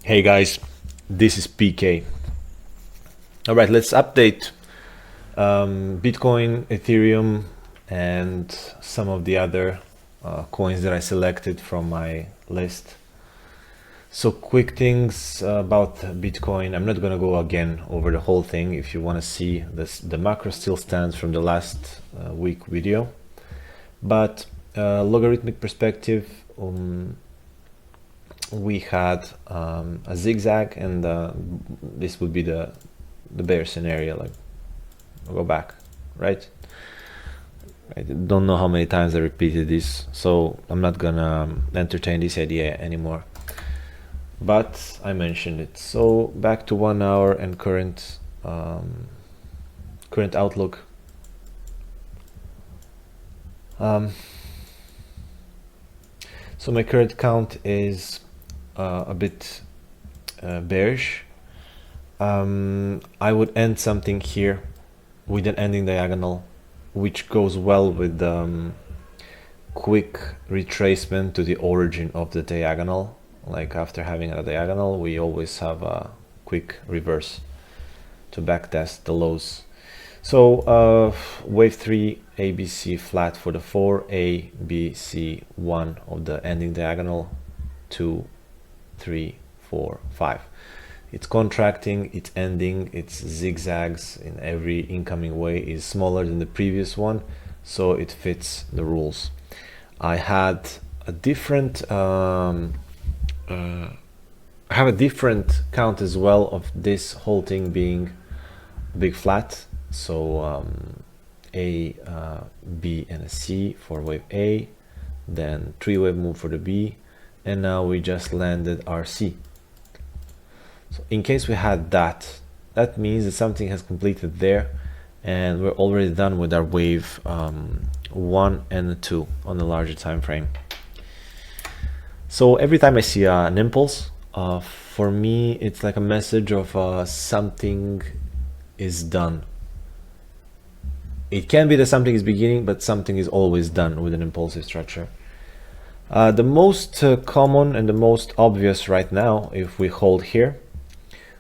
Hey guys, this is PK. All right, let's update Bitcoin, Ethereum, and some of the other coins that I selected from my list. So quick things about Bitcoin. I'm not gonna go again over the whole thing. If you want to see this, the macro still stands from the last week video, but logarithmic perspective. We had a zigzag, and this would be the bear scenario. Like, I'll go back, right? I don't know how many times I repeated this, so I'm not gonna entertain this idea anymore, but I mentioned it. So back to 1 hour and current outlook. So my current count is a bit bearish. I would end something here with an ending diagonal, which goes well with quick retracement to the origin of the diagonal. Like after having a diagonal, we always have a quick reverse to backtest the lows. So wave 3 ABC flat for the 4 A B C 1 of the ending diagonal, 2 3 4 5. It's contracting, it's ending, its zigzags in every incoming way is smaller than the previous one, so it fits the rules. I had a different count as well of this whole thing being a big flat. So A, B, and a C for wave A, then 3-wave move for the B, and now we just landed our C. So in case we had that, that means that something has completed there, and we're already done with our wave 1 and 2 on the larger time frame. So every time I see an impulse, for me it's like a message of something is done. It can be that something is beginning, but something is always done with an impulsive structure. The most common and the most obvious right now, if we hold here,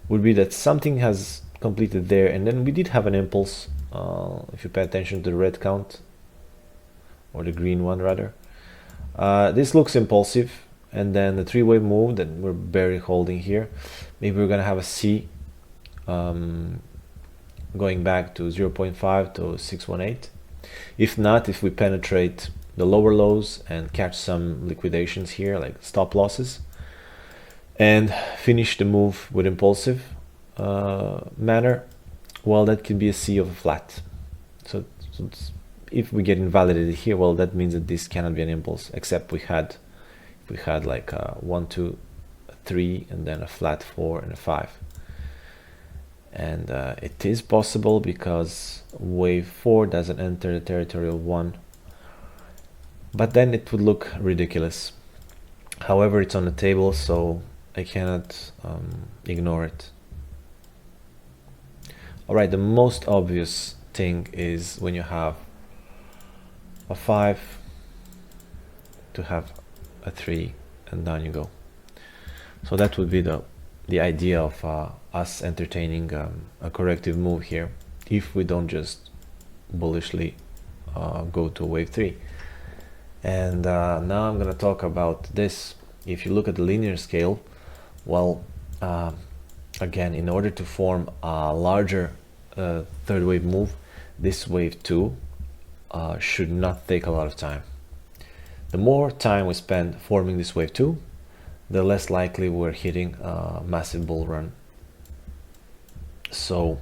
would be that something has completed there, and then we did have an impulse. If you pay attention to the red count, or the green one rather, this looks impulsive, and then the 3-wave move that we're barely holding here. Maybe we're gonna have a C going back to 0.5 to 618. If not, if we penetrate the lower lows and catch some liquidations here, like stop losses, and finish the move with impulsive manner, well, that could be a C of a flat. So if we get invalidated here, well, that means that this cannot be an impulse, except we had like a 1 2 3 and then a flat 4 and a 5. And it is possible because wave 4 doesn't enter the territory of 1, but then it would look ridiculous. However, it's on the table, so I cannot ignore it. Alright, the most obvious thing is when you have a 5 to have a 3, and down you go. So that would be the idea of us entertaining a corrective move here, if we don't just bullishly go to wave 3. And now I'm gonna talk about this. If you look at the linear scale, well, again, in order to form a larger third wave move, this wave 2 should not take a lot of time. The more time we spend forming this wave 2, the less likely we're hitting a massive bull run. So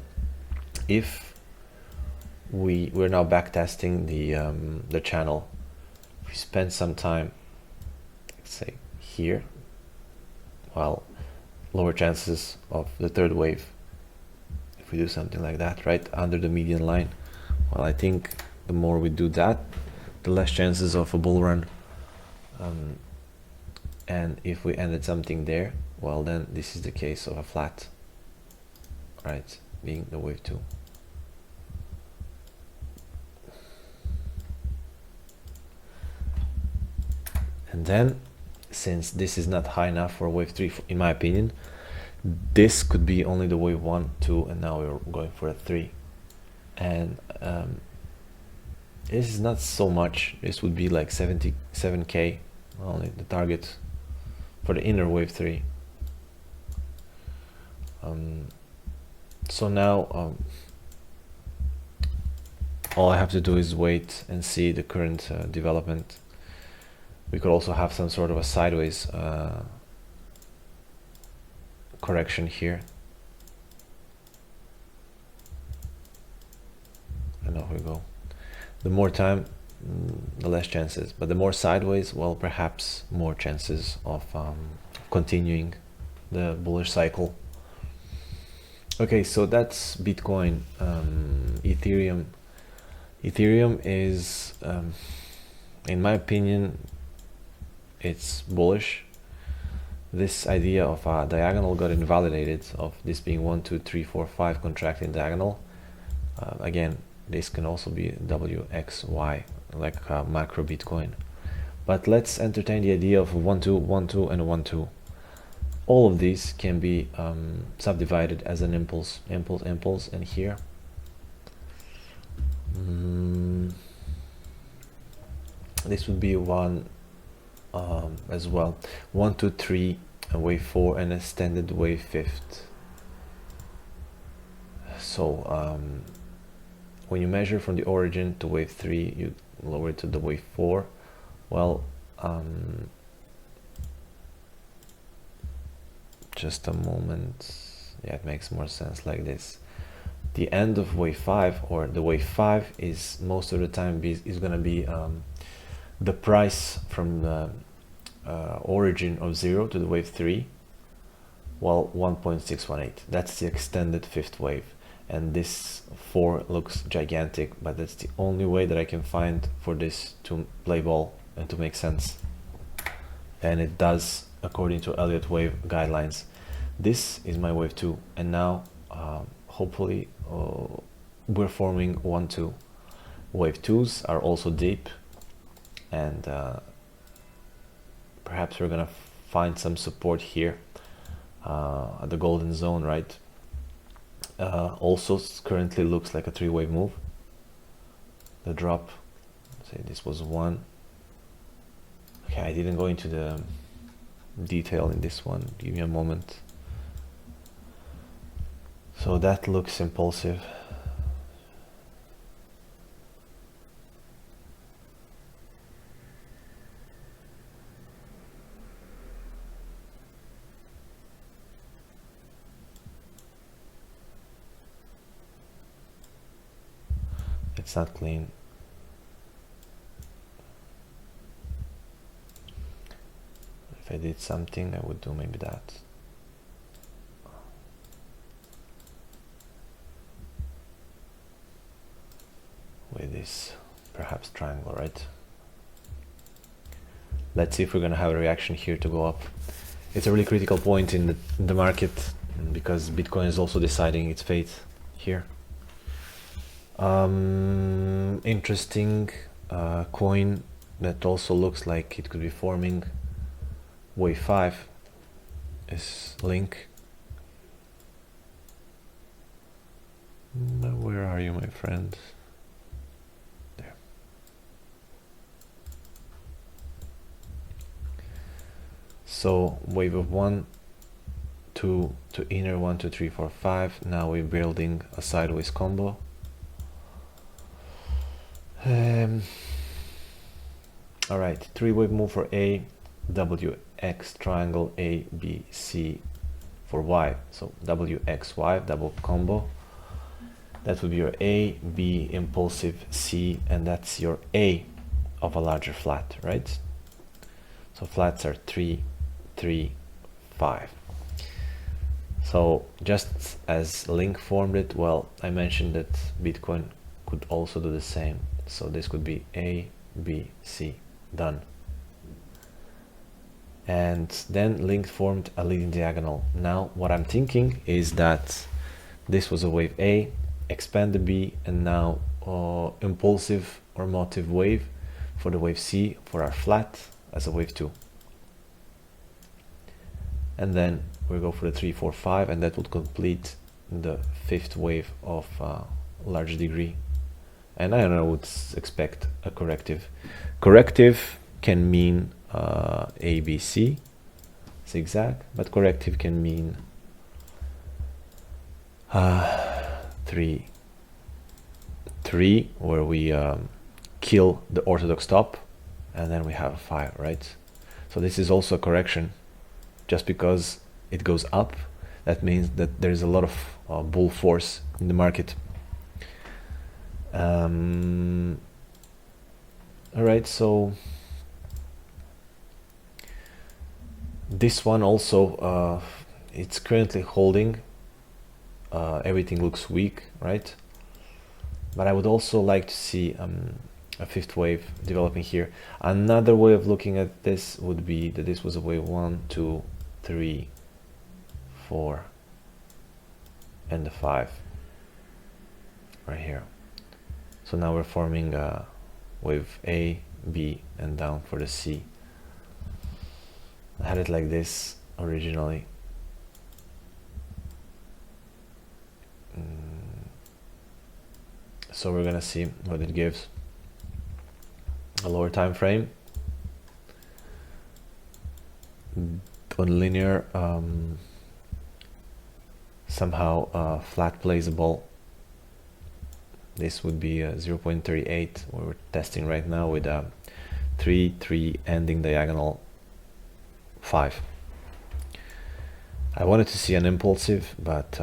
if we're now backtesting the channel, if we spend some time, let's say here, well, lower chances of the third wave. If we do something like that, right under the median line, well, I think the more we do that, the less chances of a bull run. And if we ended something there, well, then this is the case of a flat, right, being the wave 2. And then, since this is not high enough for wave 3 in my opinion, This could be only the wave 1, 2, and now we're going for a 3. And this is not so much. This would be like 77k, only the target for the inner wave 3. So now all I have to do is wait and see the current development. We could also have some sort of a sideways correction here. And off we go. The more time, the less chances, but the more sideways, well, perhaps more chances of continuing the bullish cycle. Okay, so that's Bitcoin. Ethereum is, in my opinion, it's bullish. This idea of a diagonal got invalidated, of this being 1, 2, 3, 4, 5 contracting diagonal. Again, this can also be WXY, like macro Bitcoin. But let's entertain the idea of 1, 2, 1, 2, and 1, 2. All of these can be subdivided as an impulse, and here. This would be one as well. 1, 2, 3, and wave 4, and extended wave 5th. So when you measure from the origin to wave 3, you lower it to the wave 4. Well, just a moment. Yeah, it makes more sense like this. The end of wave 5, or the wave 5, is most of the time is going to be the price from the origin of 0 to the wave 3. Well, 1.618. That's the extended 5th wave. And this 4 looks gigantic, but that's the only way that I can find for this to play ball and to make sense. And it does, according to Elliottwave guidelines. This is my wave 2, and now hopefully we're forming 1, 2. Wave 2s are also deep, and perhaps we're gonna find some support here at the golden zone, right? Also currently looks like a 3-wave move. The drop, say this was 1. Okay, I didn't go into the detail in this one, give me a moment. So that looks impulsive. It's not clean. If I did something, I would do maybe that. With this perhaps triangle, right? Let's see if we're gonna have a reaction here to go up. It's a really critical point in the market, because Bitcoin is also deciding its fate here. Interesting coin that also looks like it could be forming wave 5 is Link. Where are you, my friend? There. So wave of 1, 2 to inner 1, 2, 3, 4, 5. Now we're building a sideways combo. All right, 3-wave move for A, WX triangle A, B, C for Y. So WXY, double combo. That would be your A, B, impulsive, C, and that's your A of a larger flat, right? So flats are 3, 3, 5. So just as Link formed it, well, I mentioned that Bitcoin could also do the same. So this could be A, B, C, done. And then Link formed a leading diagonal. Now what I'm thinking is that this was a wave A, expand the B, and now impulsive or motive wave for the wave C for our flat as a wave 2. And then we go for the 3, 4, 5, and that would complete the fifth wave of large degree. And I don't know, would expect a corrective. Corrective can mean ABC zigzag, but corrective can mean 3, 3, where we kill the orthodox top, and then we have a 5, right? So this is also a correction. Just because it goes up, that means that there is a lot of bull force in the market. All right, so this one also, it's currently holding. Everything looks weak, right? But I would also like to see a fifth wave developing here. Another way of looking at this would be that this was a wave 1, 2, 3, 4, and the 5 right here. So now we're forming wave A, B, and down for the C. I had it like this originally. So we're gonna see what it gives. A lower time frame on linear, somehow flat plays a ball. This would be 0.38, what we're testing right now with a 3, 3 ending diagonal 5. I wanted to see an impulsive, but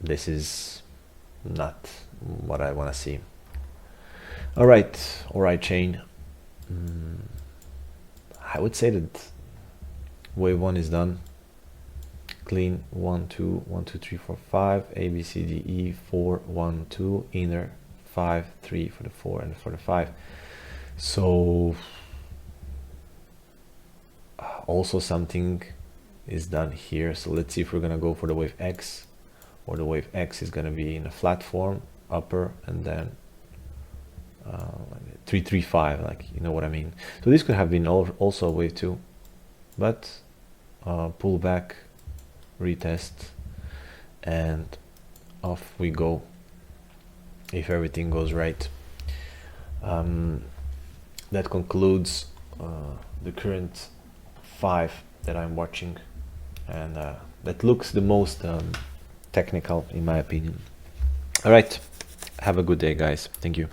this is not what I want to see. All right, ORAI chain. I would say that wave 1 is done. Clean 1, 2, 1, 2, 3, 4, 5, A, B, C, D, E, 4, 1, 2, inner 5, 3 for the 4 and for the 5. So also something is done here. So let's see if we're gonna go for the wave X, or the wave X is gonna be in a flat form, upper, and then 3, 3, 5, like, you know what I mean. So this could have been also wave 2, but pull back, retest, and off we go if everything goes right. That concludes the current 5 that I'm watching, and that looks the most technical in my opinion. All right, have a good day, guys. Thank you.